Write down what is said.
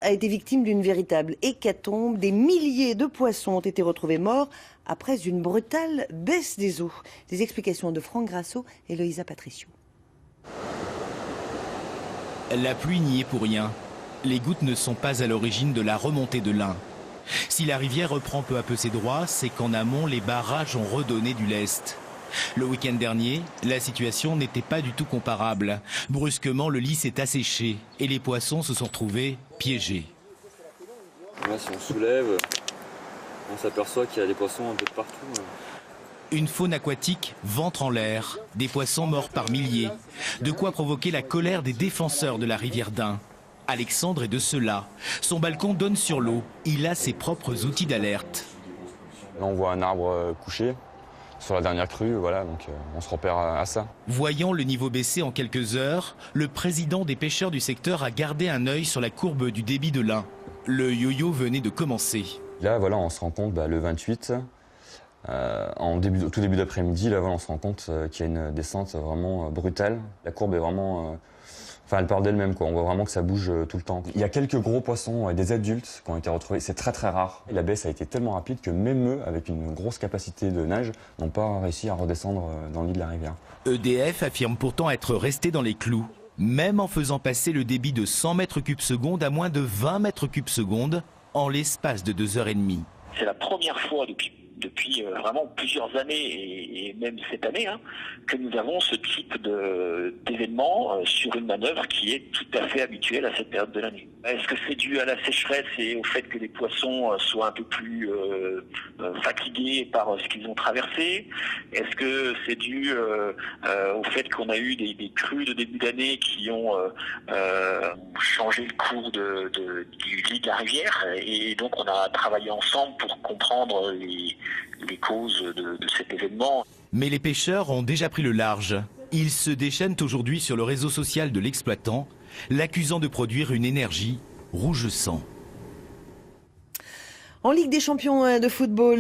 A été victime d'une véritable hécatombe. Des milliers de poissons ont été retrouvés morts après une brutale baisse des eaux. Des explications de Franck Grasso et Loïsa Patricio. La pluie n'y est pour rien. Les gouttes ne sont pas à l'origine de la remontée de l'Ain. Si la rivière reprend peu à peu ses droits, c'est qu'en amont, les barrages ont redonné du lest. Le week-end dernier, la situation n'était pas du tout comparable. Brusquement, le lit s'est asséché et les poissons se sont retrouvés piégés. Là, si on soulève, on s'aperçoit qu'il y a des poissons un peu de partout. Une faune aquatique ventre en l'air, des poissons morts par milliers. De quoi provoquer la colère des défenseurs de la rivière d'Ain. Alexandre est de ceux-là. Son balcon donne sur l'eau. Il a ses propres outils d'alerte. Là, on voit un arbre couché sur la dernière crue, voilà, donc on se repère à ça. Voyant le niveau baisser en quelques heures, le président des pêcheurs du secteur a gardé un œil sur la courbe du débit de l'Ain. Le yo-yo venait de commencer. Là, voilà, on se rend compte, le 28, au tout début d'après-midi, là, voilà, on se rend compte qu'il y a une descente vraiment brutale. La courbe est vraiment... elle part d'elle-même, quoi. On voit vraiment que ça bouge tout le temps. Il y a quelques gros poissons, des adultes, qui ont été retrouvés. C'est très très rare. La baisse a été tellement rapide que même eux, avec une grosse capacité de nage, n'ont pas réussi à redescendre dans le lit de la rivière. EDF affirme pourtant être resté dans les clous, même en faisant passer le débit de 100 mètres cubes secondes à moins de 20 mètres cubes secondes en l'espace de 2h30. C'est la première fois depuis vraiment plusieurs années et même cette année que nous avons ce type d'événement sur une manœuvre qui est tout à fait habituelle à cette période de l'année. Est-ce que c'est dû à la sécheresse et au fait que les poissons soient un peu plus fatigués par ce qu'ils ont traversé? Est-ce que c'est dû au fait qu'on a eu des crues de début d'année qui ont changé le cours du lit de la rivière et donc on a travaillé ensemble pour comprendre les causes de cet événement. Mais les pêcheurs ont déjà pris le large. Ils se déchaînent aujourd'hui sur le réseau social de l'exploitant, l'accusant de produire une énergie rouge sang. En Ligue des champions de football.